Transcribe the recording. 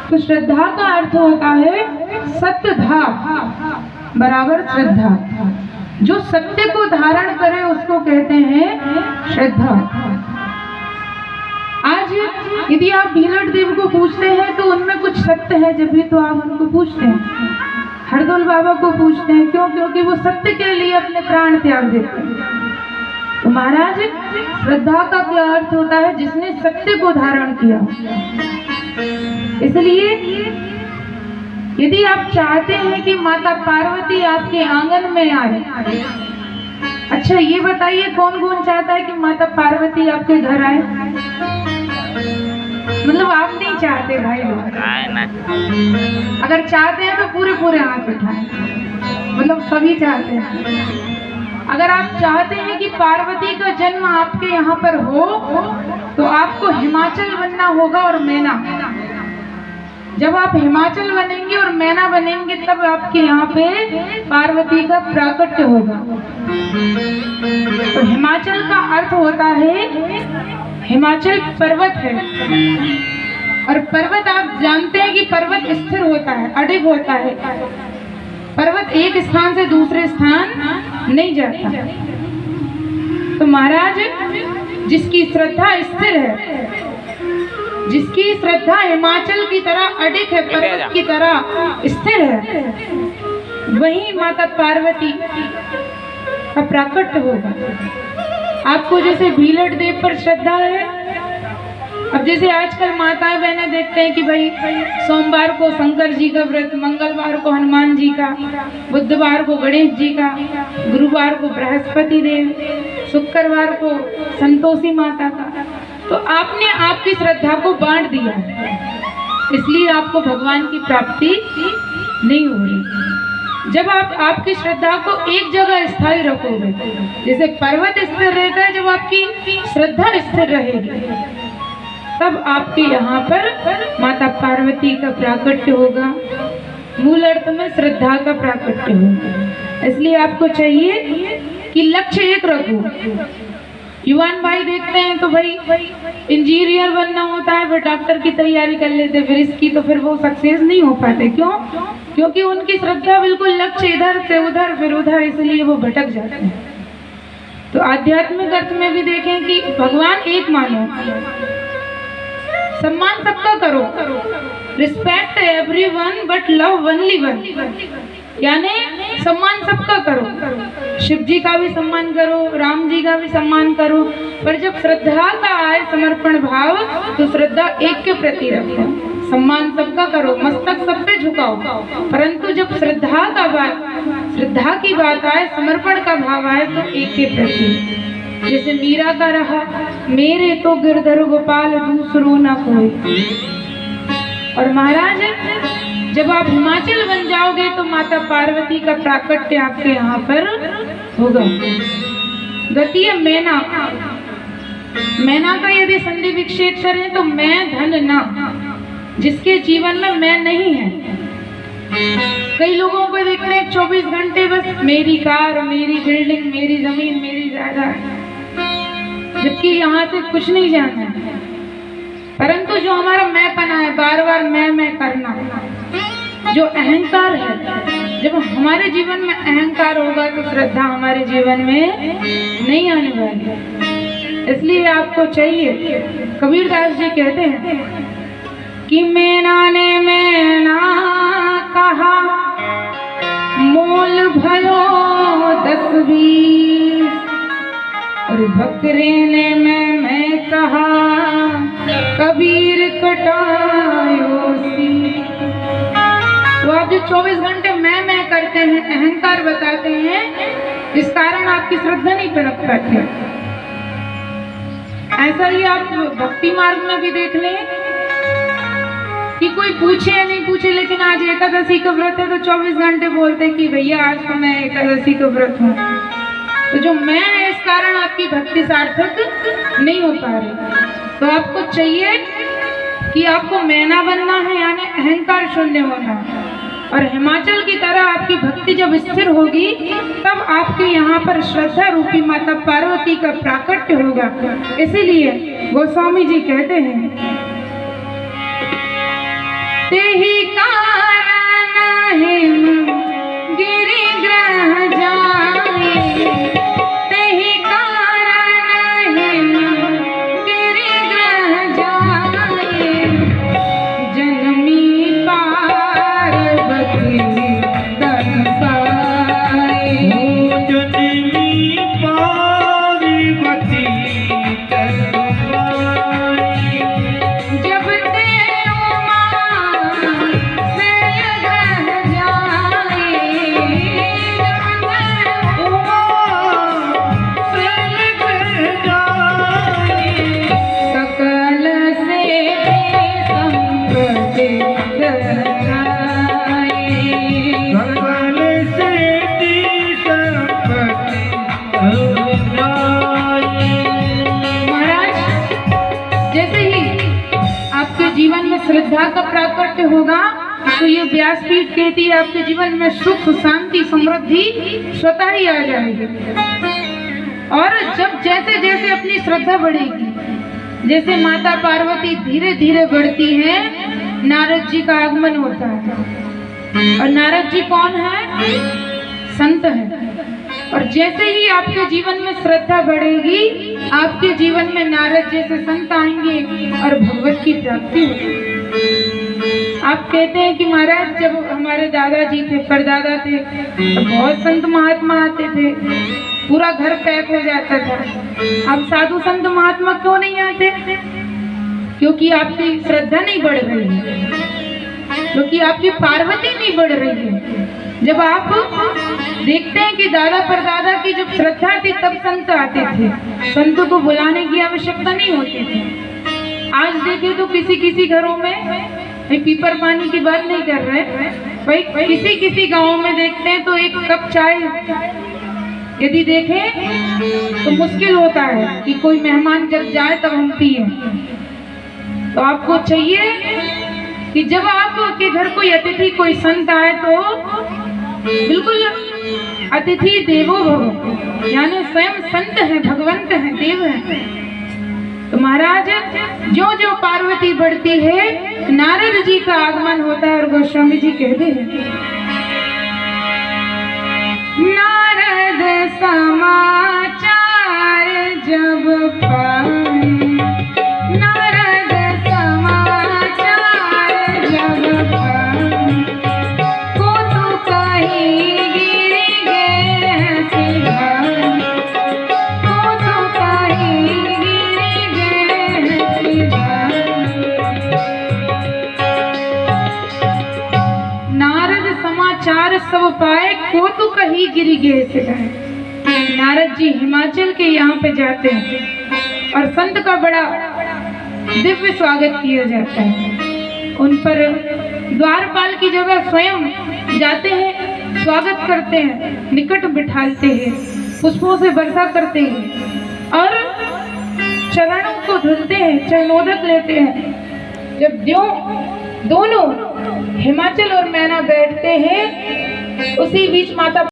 तो श्रद्धा का अर्थ होता है सत्यधा बराबर श्रद्धा। जो सत्य को धारण करे उसको कहते हैं श्रद्धा। आज यदि आप भीलट देव को पूछते हैं तो उनमें कुछ सत्य है, जब भी तो आप उनको पूछते हैं। हरदौल बाबा को पूछते हैं, क्यों? क्योंकि वो सत्य के लिए अपने प्राण त्याग देते हैं। तो महाराज, श्रद्धा का क्या अर्थ होता है? जिसने सत्य को धारण किया। इसलिए यदि आप चाहते हैं कि माता पार्वती आपके आंगन में आए, अच्छा ये बताइए कौन कौन चाहता है कि माता पार्वती आपके घर आए? मतलब आप नहीं चाहते भाई लोग? अगर चाहते हैं तो पूरे पूरे हाथ उठाएं, मतलब सभी चाहते हैं। अगर आप चाहते हैं कि पार्वती का जन्म आपके यहाँ पर हो तो आपको हिमाचल बनना होगा और मैना। जब आप हिमाचल बनेंगे और मैना बनेंगे तब आपके यहाँ पे पार्वती का प्राकट्य होगा। तो हिमाचल का अर्थ होता है, हिमाचल पर्वत है, और पर्वत आप जानते हैं कि पर्वत स्थिर होता है, अडिग होता है। पर्वत एक स्थान से दूसरे स्थान नहीं जाता। तो महाराज, जिसकी श्रद्धा स्थिर है, जिसकी श्रद्धा हिमाचल की तरह अडिग है, पर्वत की तरह स्थिर है, वही माता पार्वती का प्राकट्य होगा। आपको जैसे भीलट देव पर श्रद्धा है, अब जैसे आजकल माताएं बहनें देखते हैं कि भाई सोमवार को शंकर जी का व्रत, मंगलवार को हनुमान जी का, बुधवार को गणेश जी का, गुरुवार को बृहस्पति देव, शुक्रवार को संतोषी माता का। तो आपने आपकी श्रद्धा को बांट दिया, इसलिए आपको भगवान की प्राप्ति नहीं हो रही। जब आप आपकी श्रद्धा को एक जगह स्थायी रखोगे, जैसे पर्वत स्थिर रहता है, जब आपकी श्रद्धा स्थिर रहेगी तब आपके यहाँ पर माता पार्वती का प्राकट्य होगा। मूल अर्थ में श्रद्धा का प्राकट्य होगा। इसलिए आपको चाहिए कि लक्ष्य एक रखो। युवान भाई देखते हैं तो भाई इंजीनियर बनना होता है, फिर डॉक्टर की तैयारी कर लेते, फिर इसकी, तो फिर वो सक्सेस नहीं हो पाते। क्यों? क्योंकि उनकी श्रद्धा बिल्कुल लक्ष्य इधर से उधर फिर उधर, इसलिए वो भटक जाते हैं। तो आध्यात्मिक अर्थ में भी देखें कि भगवान एक मानो, सम्मान सबका करो, respect everyone but love only one, यानी सम्मान सबका करो। शिव जी का भी सम्मान करो, राम जी का भी सम्मान करो, पर जब श्रद्धा का आए समर्पण भाव तो श्रद्धा एक के प्रति रखो। सम्मान सबका करो, मस्तक सब पे झुकाओ, परंतु जब श्रद्धा की बात आए, समर्पण का भाव आए तो एक के प्रति। जैसे मीरा का रहा, मेरे तो गिरधर गोपाल दूसरो ना कोई। और महाराज, जब आप हिमाचल बन जाओगे तो माता पार्वती का प्राकट्य आपके यहाँ पर होगा। द्वितीय मैना। मैना का यदि संधि विक्षेप करें तो मैं धन ना, जिसके जीवन में मैं नहीं है। कई लोगों को देखते हैं 24 घंटे बस मेरी कार, मेरी बिल्डिंग, मेरी जमीन, मेरी जायदाद, जबकि यहाँ से कुछ नहीं जाना है। परंतु जो हमारा मैंपना है, बार बार मैं करना, जो अहंकार है, जब हमारे जीवन में अहंकार होगा तो श्रद्धा हमारे जीवन में नहीं आने वाली। इसलिए आपको चाहिए, कबीरदास जी कहते हैं कि मैना ने मैना कहा, मोल भयो 10-20, और बकरे ने मैं कहा, कबीर कटायो सी। तो आप जो 24 घंटे मैं करते हैं, अहंकार बताते हैं, इस कारण आपकी श्रद्धा नहीं पनप पाती। ऐसा ही आप भक्ति मार्ग में भी देख लें कि कोई पूछे या नहीं पूछे, लेकिन आज एकादशी का व्रत है तो 24 घंटे बोलते हैं कि भैया आज तो मैं एकादशी का व्रत हूँ। तो जो मैं है, इस कारण आपकी भक्ति सार्थक नहीं हो पा रही। तो आपको चाहिए कि आपको मैना बनना है, यानी अहंकार शून्य होना है। और हिमाचल की तरह आपकी भक्ति जब स्थिर होगी तब आपके यहाँ पर श्रद्धा रूपी माता पार्वती का प्राकट्य होगा। इसीलिए गोस्वामी जी कहते हैं, सुधा का प्राकट्य होगा तो ये व्यासपीठ कहती है आपके जीवन में सुख शांति समृद्धि स्वतः ही आ जाएगी। और जब जैसे जैसे अपनी श्रद्धा बढ़ेगी, जैसे माता पार्वती धीरे धीरे बढ़ती है, नारद जी का आगमन होता है। और नारद जी कौन है? संत है। और जैसे ही आपके जीवन में श्रद्धा बढ़ेगी, आपके जीवन में नारद जैसे संत आएंगे और भगवत की प्राप्ति होगी। आप कहते हैं कि महाराज जब हमारे दादाजी थे, परदादा थे, तो बहुत संत महात्मा आते थे, पूरा घर पैक हो जाता था। अब साधु संत महात्मा क्यों नहीं आते? क्योंकि आपकी श्रद्धा नहीं बढ़ रही है, क्योंकि आपकी पार्वती नहीं बढ़ रही है। जब आप देखते हैं कि दादा परदादा की जब श्रद्धा थी तब संत आते थे, संतों को बुलाने की आवश्यकता नहीं होती थी। आज देखे तो किसी किसी घरों में, पीपर पानी की बात नहीं कर रहे भाई, किसी किसी गांव में देखते हैं तो एक कप चाय यदि देखें तो मुश्किल होता है कि कोई मेहमान जब जाए तब हम पिए। तो आपको चाहिए कि जब आपके घर कोई अतिथि कोई संत आए तो बिल्कुल अतिथि देवो भव, यानी स्वयं संत है, भगवंत है, देव है। तो महाराज जो जो पार्वती बढ़ती है, नारद जी का आगमन होता है। और गोस्वामी जी कहते हैं, नारद समाचार जब पाए, नारद समाचार जब पाए, को तो कहीं गिर गए सिधाए, को तो कहीं गिर गए सिधाए। नारद समाचार सब पाए, को तो कहीं गिरी गए सिधाए। नारद जी हिमाचल के यहाँ पे जाते हैं और संत का बड़ा दिव्य स्वागत किया जाता है। उन पर द्वारपाल की जगह स्वयं जाते हैं, स्वागत करते हैं, निकट बिठाते हैं, पुष्पों से वर्षा करते हैं और चरणों को धुलते हैं, चरणोदक लेते हैं। जब दोनों हिमाचल और मैना बैठते हैं, उसी बीच माता